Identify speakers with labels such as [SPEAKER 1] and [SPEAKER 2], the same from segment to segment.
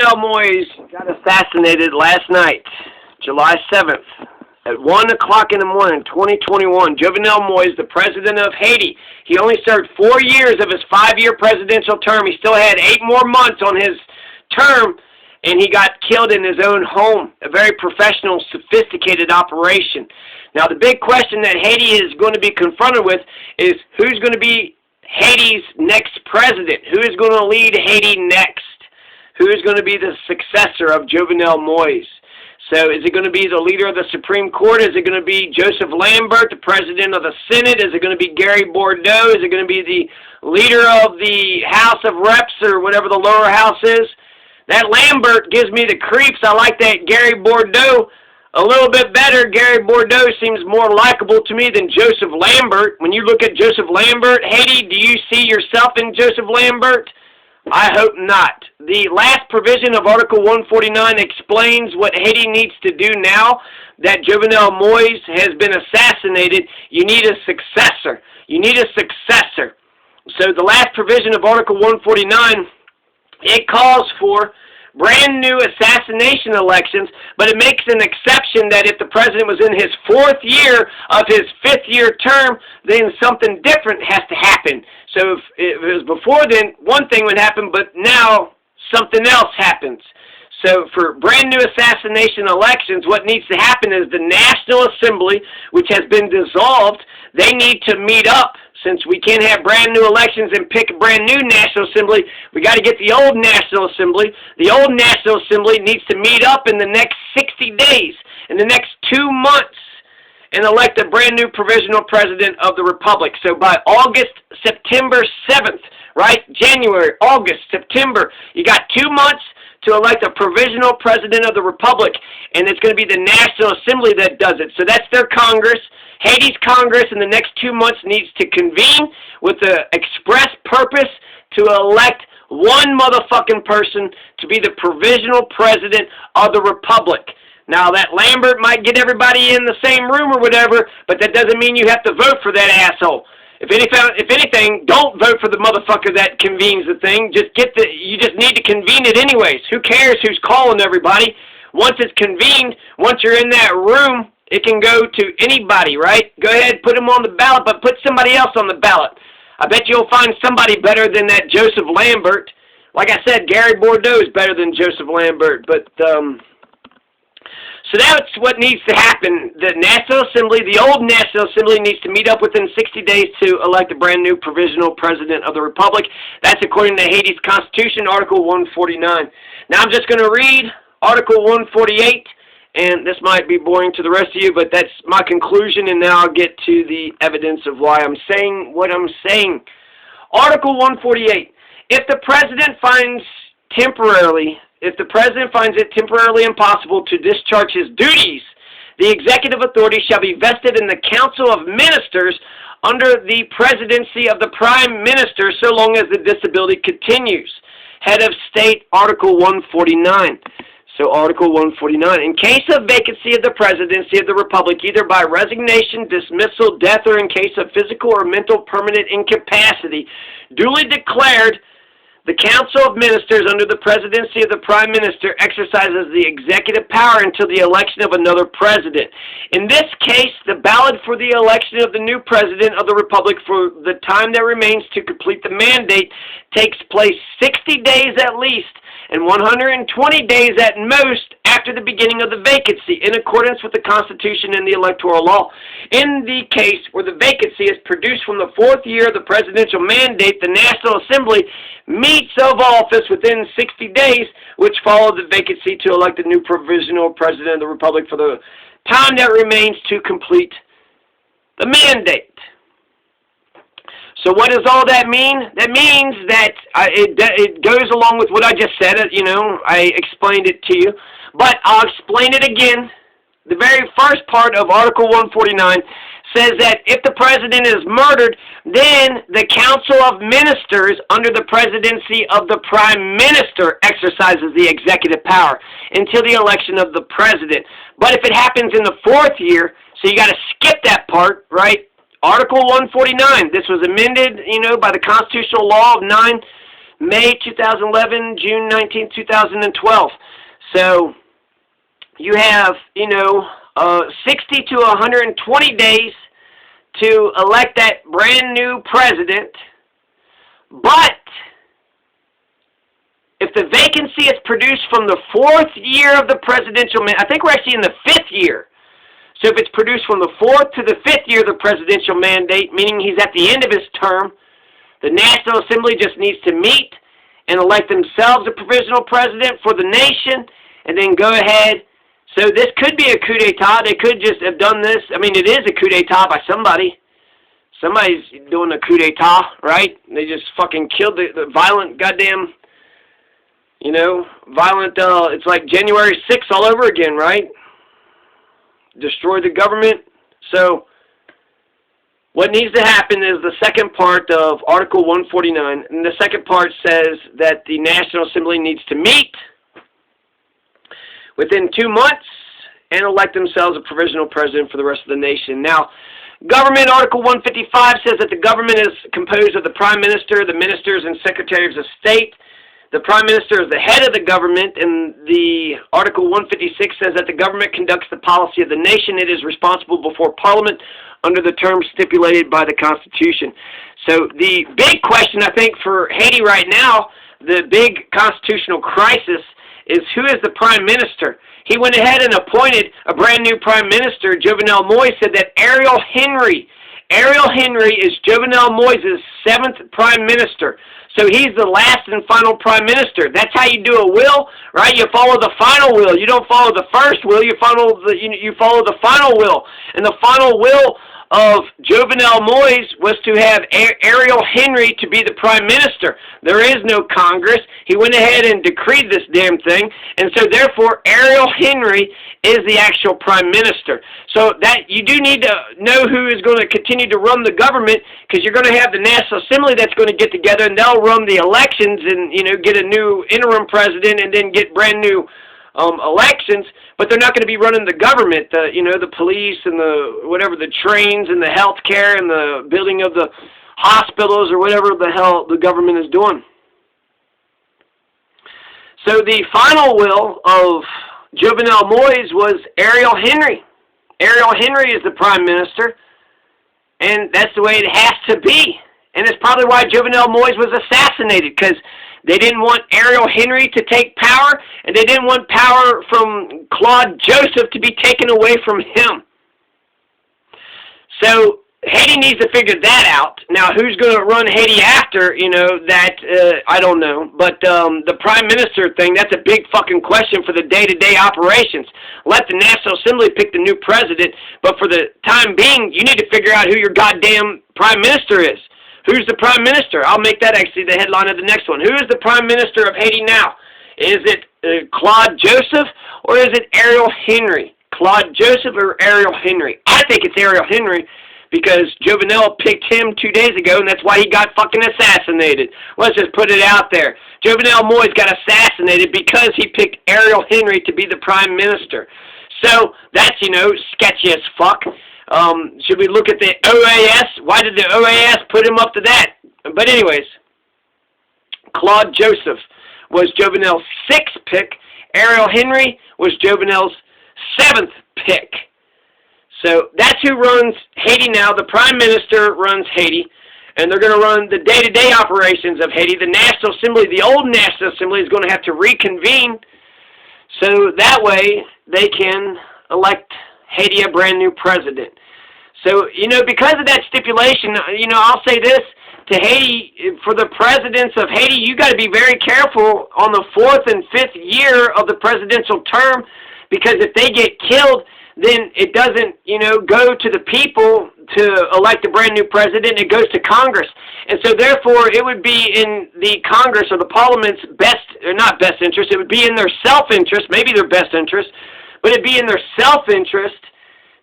[SPEAKER 1] Jovenel Moise got assassinated last night, July 7th, at 1 o'clock in the morning, 2021. Jovenel Moise, the president of Haiti, he only served 4 years of his 5-year presidential term. He still had 8 more months on his term, and he got killed in his own home. A very professional, sophisticated operation. Now, the big question that Haiti is going to be confronted with is who's going to be Haiti's next president? Who is going to lead Haiti next? Who is going to be the successor of Jovenel Moise? So is it going to be the leader of the Supreme Court? Is it going to be Joseph Lambert, the president of the Senate? Is it going to be Gary Bordeaux? Is it going to be the leader of the House of Reps or whatever the lower house is? That Lambert gives me the creeps. I like that Gary Bordeaux a little bit better. Gary Bordeaux seems more likable to me than Joseph Lambert. When you look at Joseph Lambert, Haiti, do you see yourself in Joseph Lambert? I hope not. The last provision of Article 149 explains what Haiti needs to do now that Jovenel Moise has been assassinated. You need a successor. You need a successor. So the last provision of Article 149, it calls for brand new assassination elections, but it makes an exception that if the president was in his 4th year of his 5th-year term, then something different has to happen. So if it was before then, one thing would happen, but now something else happens. So for brand new assassination elections, what needs to happen is the National Assembly, which has been dissolved, they need to meet up. Since we can't have brand new elections and pick a brand new National Assembly, we got to get the old National Assembly. The old National Assembly needs to meet up in the next 60 days, in the next 2 months, and elect a brand new provisional president of the Republic. So by August, September 7th, right? January, August, September, you got 2 months to elect a provisional president of the Republic, and it's going to be the National Assembly that does it. So that's their Congress. Haiti's Congress in the next 2 months needs to convene with the express purpose to elect one motherfucking person to be the provisional president of the Republic. Now, that Lambert might get everybody in the same room or whatever, but that doesn't mean you have to vote for that asshole. If anything, don't vote for the motherfucker that convenes the thing. You just need to convene it anyways. Who cares who's calling everybody? Once it's convened, once you're in that room, it can go to anybody, right? Go ahead, put them on the ballot, but put somebody else on the ballot. I bet you'll find somebody better than that Joseph Lambert. Like I said, Gary Bordeaux is better than Joseph Lambert, but so that's what needs to happen. The National Assembly, the old National Assembly, needs to meet up within 60 days to elect a brand new provisional president of the Republic. That's according to Haiti's Constitution, Article 149. Now I'm just going to read Article 148, and this might be boring to the rest of you, but that's my conclusion, and now I'll get to the evidence of why I'm saying what I'm saying. Article 148. If the president finds it temporarily impossible to discharge his duties, the executive authority shall be vested in the Council of Ministers under the presidency of the Prime Minister so long as the disability continues. Head of State, Article 149. So Article 149, in case of vacancy of the presidency of the Republic, either by resignation, dismissal, death, or in case of physical or mental permanent incapacity, duly declared, the Council of Ministers under the presidency of the Prime Minister exercises the executive power until the election of another president. In this case, the ballot for the election of the new president of the Republic for the time that remains to complete the mandate takes place 60 days at least and 120 days at most after the beginning of the vacancy, in accordance with the Constitution and the electoral law. In the case where the vacancy is produced from the 4th year of the presidential mandate, the National Assembly meets of office within 60 days, which follow the vacancy, to elect a new provisional president of the Republic for the time that remains to complete the mandate. So what does all that mean? That means that it goes along with what I just said. I explained it to you. But I'll explain it again. The very first part of Article 149 says that if the president is murdered, then the Council of Ministers under the presidency of the Prime Minister exercises the executive power until the election of the president. But if it happens in the 4th year, so you got to skip that part, right? Article 149, this was amended, by the constitutional law of May 2011, June 19, 2012. So you have, 60 to 120 days to elect that brand new president. But if the vacancy is produced from the 4th year of the presidential mandate, I think we're actually in the 5th year. So if it's produced from the 4th to the 5th year of the presidential mandate, meaning he's at the end of his term, the National Assembly just needs to meet and elect themselves a provisional president for the nation, and then go ahead. So this could be a coup d'etat. They could just have done this. I mean, it is a coup d'etat by somebody. Somebody's doing a coup d'etat, right? They just fucking killed the violent goddamn, it's like January 6th all over again, right? Destroy the government. So what needs to happen is the second part of Article 149, and the second part says that the National Assembly needs to meet within 2 months and elect themselves a provisional president for the rest of the nation. Now, Government Article 155 says that the government is composed of the Prime Minister, the Ministers, and Secretaries of State. The Prime Minister is the head of the government, and the Article 156 says that the government conducts the policy of the nation. It is responsible before Parliament under the terms stipulated by the Constitution. So the big question, I think, for Haiti right now, the big constitutional crisis, is who is the Prime Minister? He went ahead and appointed a brand new Prime Minister. Jovenel Moise said that Ariel Henry is Jovenel Moise's 7th Prime Minister. So he's the last and final Prime Minister. That's how you do a will, right? You follow the final will. You don't follow the first will. You follow the final will. And the final will of Jovenel Moise was to have Ariel Henry to be the Prime Minister. There is no Congress. He went ahead and decreed this damn thing, and so therefore Ariel Henry is the actual Prime Minister. So that you do need to know who is going to continue to run the government, because you're going to have the National Assembly that's going to get together, and they'll run the elections and get a new interim president and then get brand new elections, but they're not going to be running the government, the police and the trains and the health care and the building of the hospitals or whatever the hell the government is doing. So the final will of Jovenel Moise was Ariel Henry. Ariel Henry is the Prime Minister, and that's the way it has to be. And it's probably why Jovenel Moise was assassinated, because they didn't want Ariel Henry to take power, and they didn't want power from Claude Joseph to be taken away from him. So Haiti needs to figure that out. Now, who's going to run Haiti after, I don't know. But the Prime Minister thing, that's a big fucking question for the day-to-day operations. Let the National Assembly pick the new president, but for the time being, you need to figure out who your goddamn Prime Minister is. Who's the Prime Minister? I'll make that actually the headline of the next one. Who is the Prime Minister of Haiti now? Is it Claude Joseph, or is it Ariel Henry? Claude Joseph or Ariel Henry? I think it's Ariel Henry, because Jovenel picked him 2 days ago, and that's why he got fucking assassinated. Let's just put it out there. Jovenel Moise got assassinated because he picked Ariel Henry to be the Prime Minister. So that's, sketchy as fuck. Should we look at the OAS? Why did the OAS put him up to that? But anyways, Claude Joseph was Jovenel's 6th pick. Ariel Henry was Jovenel's 7th pick. So that's who runs Haiti now. The Prime Minister runs Haiti, and they're going to run the day-to-day operations of Haiti. The National Assembly, the old National Assembly, is going to have to reconvene, so that way they can elect Haiti a brand new president. So, because of that stipulation, I'll say this to Haiti, for the presidents of Haiti, you got to be very careful on the 4th and 5th year of the presidential term, because if they get killed, then it doesn't, go to the people to elect a brand new president. It goes to Congress. And so, therefore, it would be in the Congress or the Parliament's not best interest, it would be in their self-interest, maybe their best interest, but it'd be in their self-interest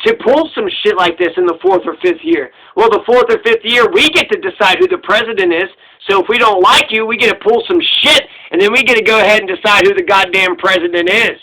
[SPEAKER 1] to pull some shit like this in the 4th or 5th year. Well, the 4th or 5th year, we get to decide who the president is. So if we don't like you, we get to pull some shit, and then we get to go ahead and decide who the goddamn president is.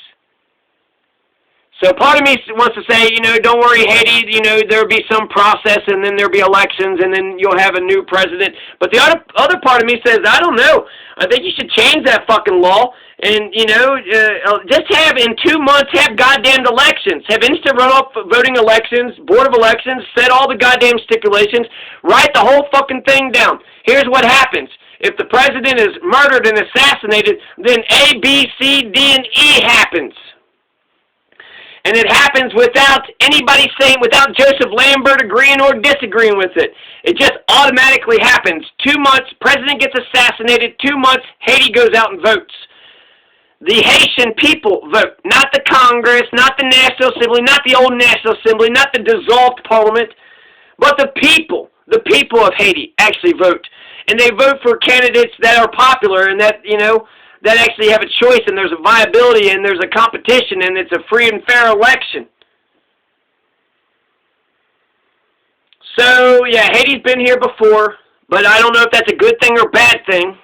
[SPEAKER 1] So part of me wants to say, don't worry, Haiti, there'll be some process, and then there'll be elections, and then you'll have a new president. But the other part of me says, I don't know. I think you should change that fucking law, and, just have, in 2 months, have goddamn elections. Have instant runoff voting elections, Board of Elections, set all the goddamn stipulations, write the whole fucking thing down. Here's what happens. If the president is murdered and assassinated, then A, B, C, D, and E happens. And it happens without anybody saying, without Joseph Lambert agreeing or disagreeing with it. It just automatically happens. 2 months, president gets assassinated. 2 months, Haiti goes out and votes. The Haitian people vote, not the Congress, not the National Assembly, not the old National Assembly, not the dissolved parliament, but the people of Haiti actually vote. And they vote for candidates that are popular and that, that actually have a choice, and there's a viability, and there's a competition, and it's a free and fair election. So, yeah, Haiti's been here before, but I don't know if that's a good thing or bad thing.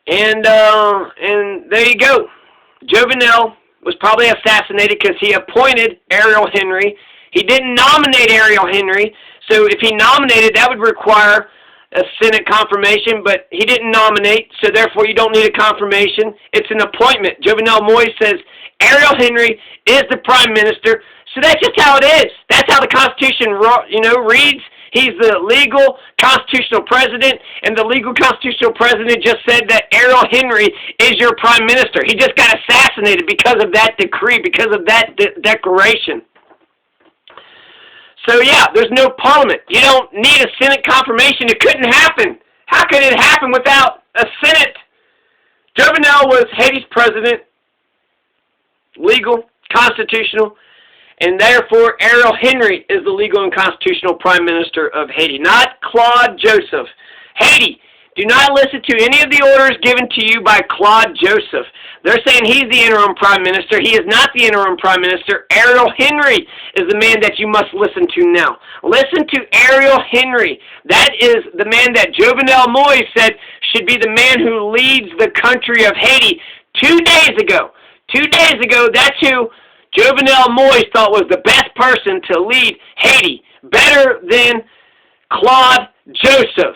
[SPEAKER 1] And there you go. Jovenel was probably assassinated because he appointed Ariel Henry. He didn't nominate Ariel Henry, so if he nominated, that would require a Senate confirmation, but he didn't nominate, so therefore you don't need a confirmation. It's an appointment. Jovenel Moise says Ariel Henry is the prime minister, so that's just how it is. That's how the Constitution, reads. He's the legal constitutional president, and the legal constitutional president just said that Ariel Henry is your prime minister. He just got assassinated because of that decree, because of that declaration. So, yeah, there's no parliament. You don't need a Senate confirmation. It couldn't happen. How could it happen without a Senate? Jovenel was Haiti's president, legal, constitutional, and therefore Ariel Henry is the legal and constitutional prime minister of Haiti, not Claude Joseph. Haiti, do not listen to any of the orders given to you by Claude Joseph. They're saying he's the interim prime minister. He is not the interim prime minister. Ariel Henry is the man that you must listen to now. Listen to Ariel Henry. That is the man that Jovenel Moise said should be the man who leads the country of Haiti 2 days ago. 2 days ago, that's who Jovenel Moise thought was the best person to lead Haiti. Better than Claude Joseph.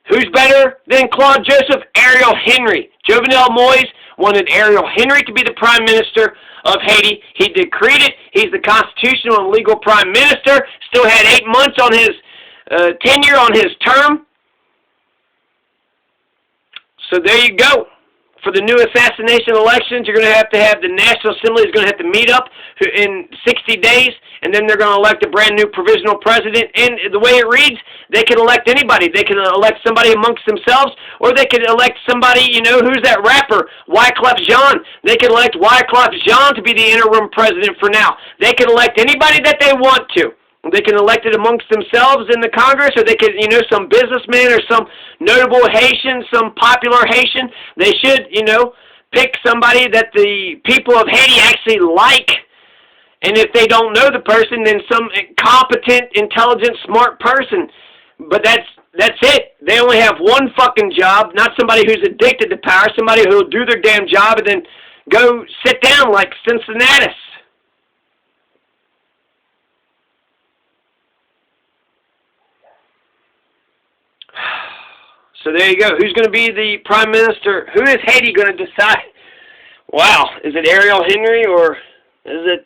[SPEAKER 1] Who's better than Claude Joseph? Ariel Henry. Jovenel Moise wanted Ariel Henry to be the prime minister of Haiti. He decreed it. He's the constitutional and legal prime minister. Still had 8 months on his tenure, on his term. So there you go. For the new assassination elections, you're going to have the National Assembly is going to have to meet up in 60 days, and then they're going to elect a brand new provisional president. And the way it reads, they can elect anybody. They can elect somebody amongst themselves, or they could elect somebody, who's that rapper, Wyclef Jean. They could elect Wyclef Jean to be the interim president for now. They can elect anybody that they want to. They can elect it amongst themselves in the Congress, or they could, some businessman or some notable Haitian, some popular Haitian. They should, pick somebody that the people of Haiti actually like. And if they don't know the person, then some competent, intelligent, smart person. But that's it. They only have one fucking job, not somebody who's addicted to power, somebody who'll do their damn job and then go sit down like Cincinnatus. So there you go. Who's going to be the prime minister? Who is Haiti going to decide? Wow. Is it Ariel Henry or is it